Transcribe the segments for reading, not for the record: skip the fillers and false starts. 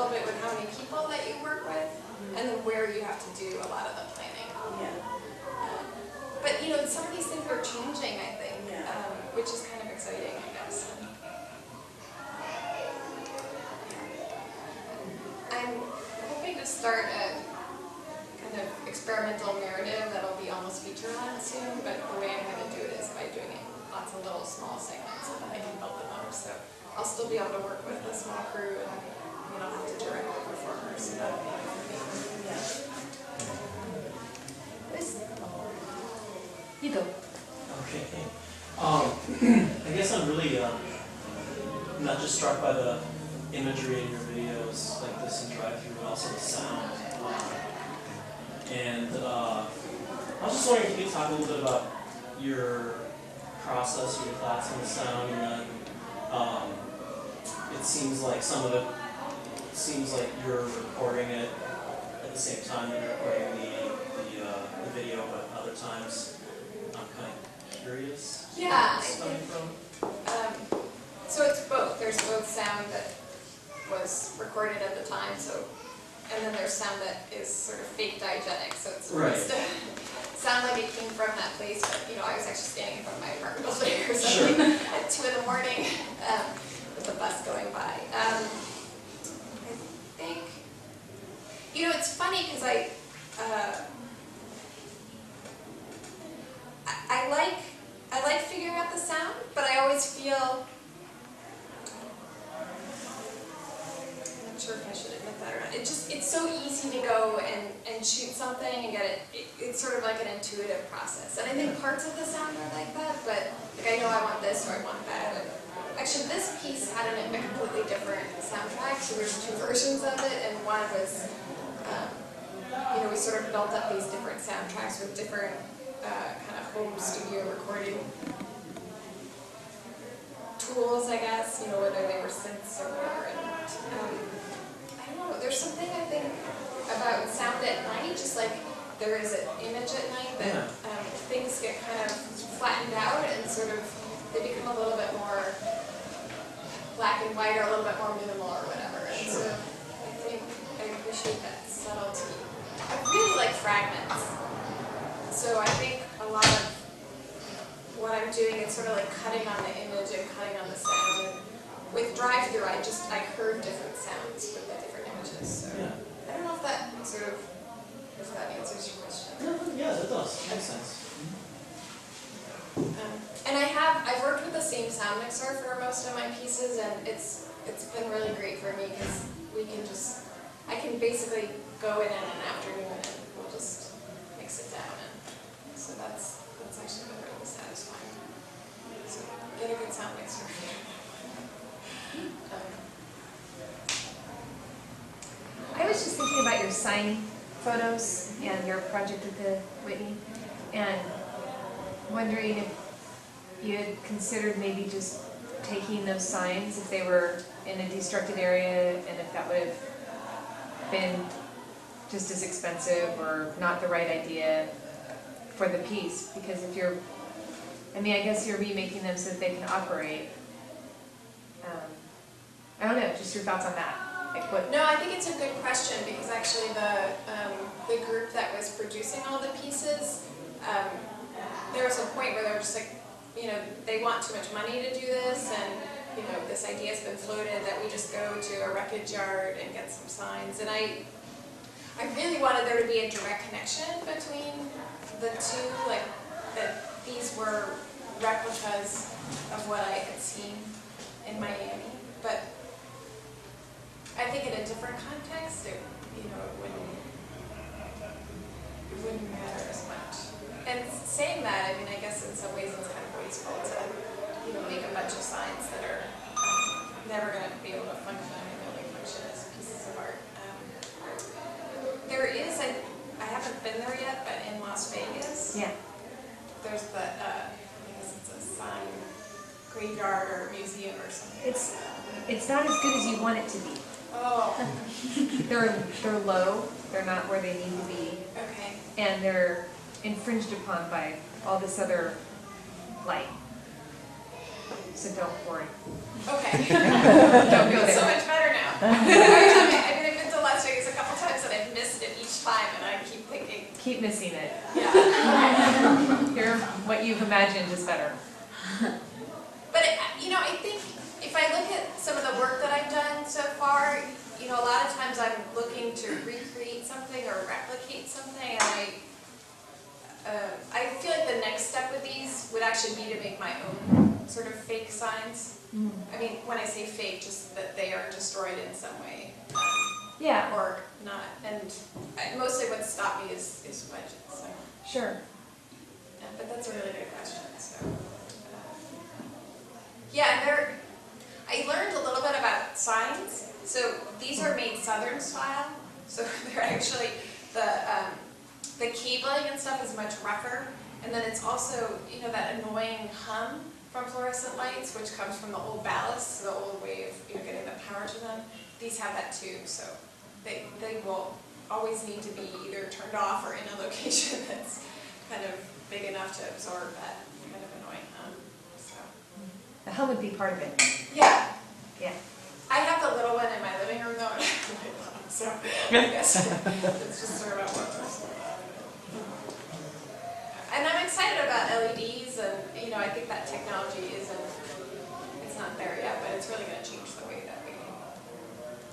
little bit with how many people that you work with, and then where you have to do a lot of the planning. Yeah. But you know, some of these things are changing, I think, which is kind of exciting, I guess. I'm hoping to start a kind of experimental narrative that'll be almost feature-length soon, but the way I'm going to do it is by doing it in lots of little small segments so that I can build them up. So I'll still be able to work with a small crew and have to direct the performers. So that'll be nice for me. You go. Okay. I guess I'm really not just struck by the imagery in your videos like this and drive-through, but also the sound. And I was just wondering if you could talk a little bit about your process, your thoughts on the sound, and then it seems like some of it seems like you're recording it at the same time that you're recording the video, but other times I'm kind of curious. Yeah, where it's coming from. so it's both. There's both sound that was recorded at the time, and then there's sound that is sort of fake diegetic, so it's supposed to sound like it came from that place, but I was actually standing in front of my apartment building or something at 2 in the morning with the bus going by. I think, it's funny because I like figuring out the sound, but I always feel, I'm not sure if I should admit that or not. It's so easy to go and shoot something and get it. It's sort of like an intuitive process. And I think parts of the sound are like that, but I know I want this or I want that. And actually, this piece had a completely different soundtrack, so there's 2 versions of it, and one was, we sort of built up these different soundtracks with different kind of home studio recording tools, I guess, whether they were synths or whatever. And I don't know, there's something I think about sound at night, just like there is an image at night that things get kind of flattened out and sort of, they become a little bit more black and white or a little bit more minimal or whatever. And so I think I appreciate that subtlety. I really like fragments. So I think a lot of what I'm doing is sort of like cutting on the image and cutting on the sound. And with drive-through, I heard different sounds with the different images. So I don't know if that if that answers your question. Yeah, it does. Makes sense. And I've worked with the same sound mixer for most of my pieces, and it's been really great for me because I can basically go in an afternoon and we'll just mix it down, and so that's actually been really satisfying. So get a good sound mixer. I was just thinking about your sign photos and your project at the Whitney, and wondering if you had considered maybe just taking those signs if they were in a destructed area, and if that would have been just as expensive or not the right idea for the piece. Because if you're, I guess you're remaking them so that they can operate. I don't know, just your thoughts on that. Like what? No, I think it's a good question, because actually the group that was producing all the pieces, there was a point where they were just like, they want too much money to do this, and this idea has been floated that we just go to a wreckage yard and get some signs. And I really wanted there to be a direct connection between the two, like that these were replicas of what I had seen in Miami. But I think in a different context, it wouldn't matter as much. And saying that, I guess in some ways it's kind of wasteful to, make a bunch of signs that are never going to be able to function. They only function as pieces of art. There is, I haven't been there yet, but in Las Vegas, there's the, I guess it's a sign graveyard or museum or something. It's not as good as you want it to be. Oh. They're low. They're not where they need to be. Okay. And they're infringed upon by all this other light. So don't worry. Okay. Don't go there. So much better now. Every time keep missing it. Yeah. Here, what you've imagined is better. But, I think if I look at some of the work that I've done so far, a lot of times I'm looking to recreate something or replicate something, and I feel like the next step with these would actually be to make my own sort of fake signs. I mean, when I say fake, just that they are destroyed in some way. Yeah. Or not. And mostly what stopped me is budget. So. Sure. Yeah, but that's a really good question. So, yeah, I learned a little bit about signs. So these are made Southern style. So they're actually the cabling and stuff is much rougher, and then it's also that annoying hum from fluorescent lights, which comes from the old ballast, the old way of getting the power to them. These have that too, so they will always need to be either turned off or in a location that's kind of big enough to absorb that kind of annoying hum. So. The hum would be part of it. Yeah. Yeah. I have the little one in my living room though, and I really love it, so I guess it's just sort of about one person. And I'm excited about LEDs, and I think that technology it's not there yet, but it's really going to change the way that we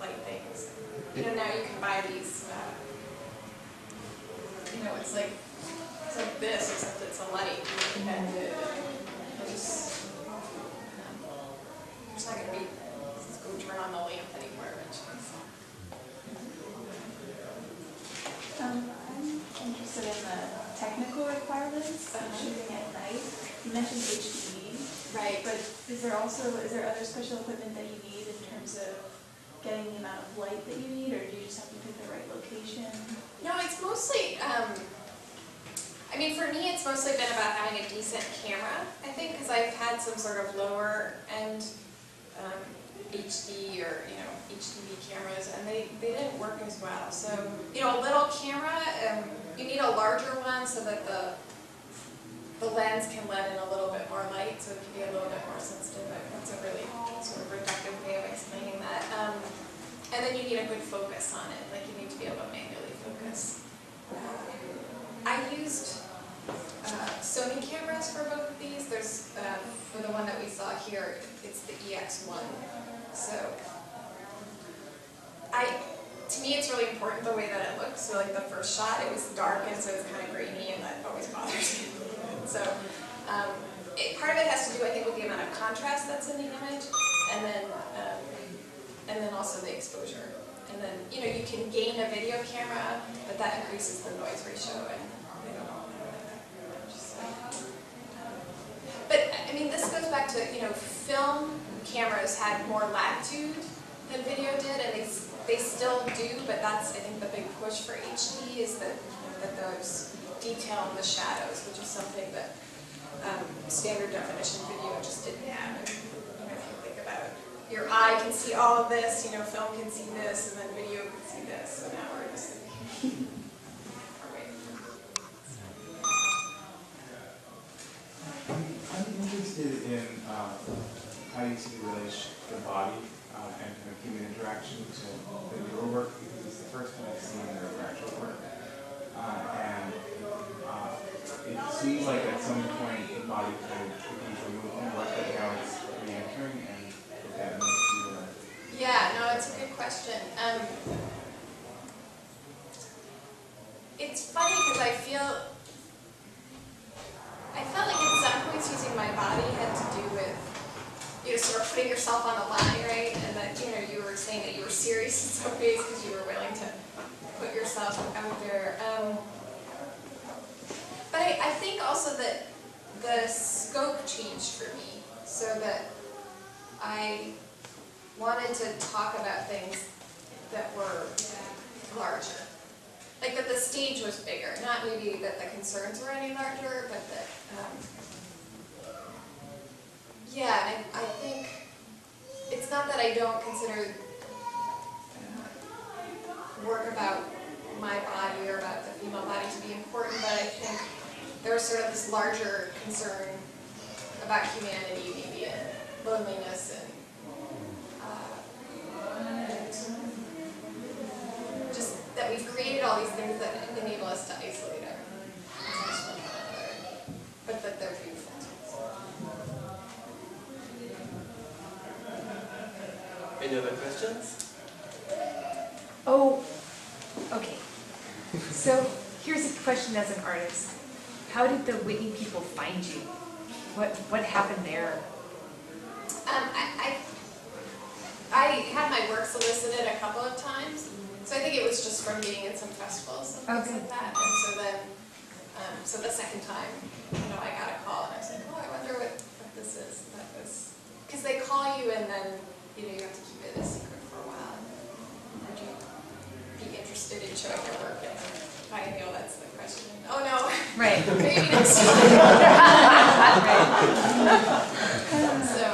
light things. Now you can buy these, it's like this, except it's a light, and there's not going to be, let's go turn on the lamp anymore eventually. So. I'm interested in the technical requirements of shooting at night. You mentioned HDV, right? But is there other special equipment that you need in terms of getting the amount of light that you need, or do you just have to pick the right location? No, it's mostly, for me it's mostly been about having a decent camera, I think, because I've had some sort of lower end HD or HDV cameras, and they didn't work as well. So a little camera, you need a larger one so that the lens can let in a little bit more light, so it can be a little bit more sensitive. That's a really sort of reductive way of explaining that. And then you need a good focus on it. Like, you need to be able to manually focus. I used Sony cameras for both of these. There's, for the one that we saw here, it's the EX1. So, to me it's really important the way that it looks. So like the first shot, it was dark and so it's kind of grainy, and that always bothers me. So, part of it has to do, I think, with the amount of contrast that's in the image, and then also the exposure. And then, you can gain a video camera, but that increases the noise ratio, and they don't all know that. But, this goes back to, film cameras had more latitude than video did, and they still do, but that's, I think, the big push for HD is that those detail in the shadows, which is something that standard definition video just didn't have. And, if you think about it, your eye can see all of this, film can see this, and then video can see this, so now we're just I'm interested in how you see the relationship to the body and kind of human interaction to your work, because it's the first time I've seen their actual work. And it seems like at some point the body kind of becomes removed from work, but now it's re-entering, and if that makes you... Yeah, no, it's a good question. It's funny because I felt like at some points using my body had to do with, sort of putting yourself on the line, right? And that, you were saying that you were serious in some ways because you were willing to put yourself out there. But I think also that the scope changed for me, so that I wanted to talk about things that were larger. Like that the stage was bigger, not maybe that the concerns were any larger, but that, I think it's not that I don't consider work about my body or about the female body to be important, but I think there's sort of this larger concern about humanity, maybe, and loneliness, and just that we've created all these things that enable us to isolate but they're beautiful too. Any other questions? Oh, okay. So here's a question as an artist. How did the Whitney people find you? What happened there? I had my work solicited a couple of times, so I think it was just from being in some festivals and things like that. And so then, so the second time, I got a call and I was like, oh, I wonder what this is. That was, because they call you and then, you have to keep it a secret for a while. Would you be interested in showing your work at the biennial? That's the question. Oh no. Right. Maybe next time. So,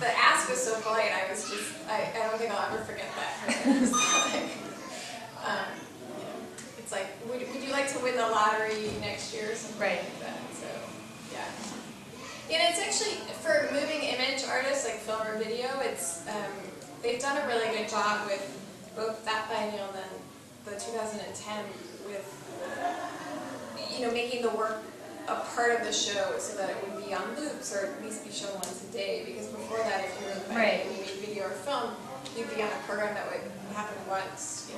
the ask was so polite, I was just, I don't think I'll ever forget that. It's like, it's like, would you like to win the lottery next year or something like that? So, yeah. And it's actually, for moving image artists like film or video, it's, they've done a really good job with both that biennial and then the 2010 with, making the work a part of the show so that it would be on loops or at least be shown once a day, because before that, if you were in the biennial and you made video or film, you'd be on a program that would happen once,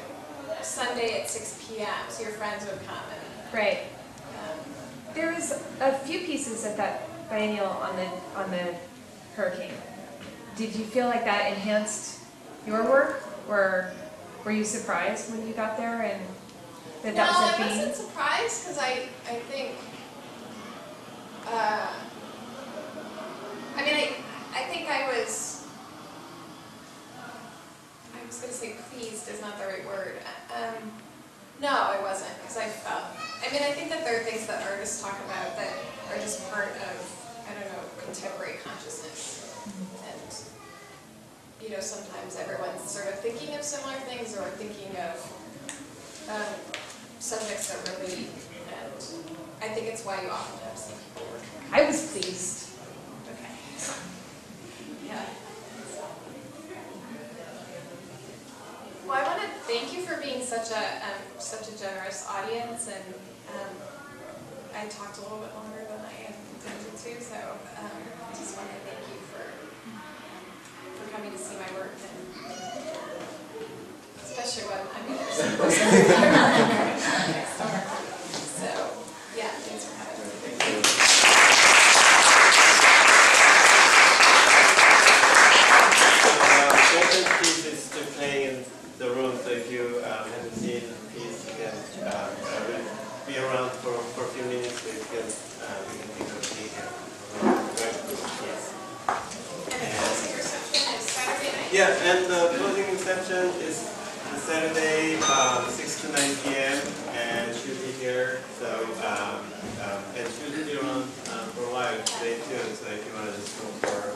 Sunday at 6 p.m. so your friends would come and Right. There was a few pieces at that biennial on the hurricane. Did you feel like that enhanced your work, or were you surprised when you got there and that was a theme? No, I wasn't surprised because I think. I think I was going to say pleased is not the right word. No, I wasn't, because I felt, I think that there are things that artists talk about that are just part of, contemporary consciousness. And, sometimes everyone's sort of thinking of similar things or thinking of subjects that relate, and I think it's why you often have seen people work. I was pleased. Okay. Yeah. Well, I want to thank you for being such a generous audience, and I talked a little bit longer than I intended to, so I just want to thank you for coming to see my work, and especially when there's some person next door. So, yeah, thanks for having me. Thank you. Certain pieces to play in the room, so if you haven't seen the piece, you can be around for a few minutes, so you can take a peek at yes. And the closing reception is Saturday night? Yeah, and the closing reception is Saturday, 6 to 9 p.m. and she'll be here, so and she'll be around for a while today too, so if you want to just go for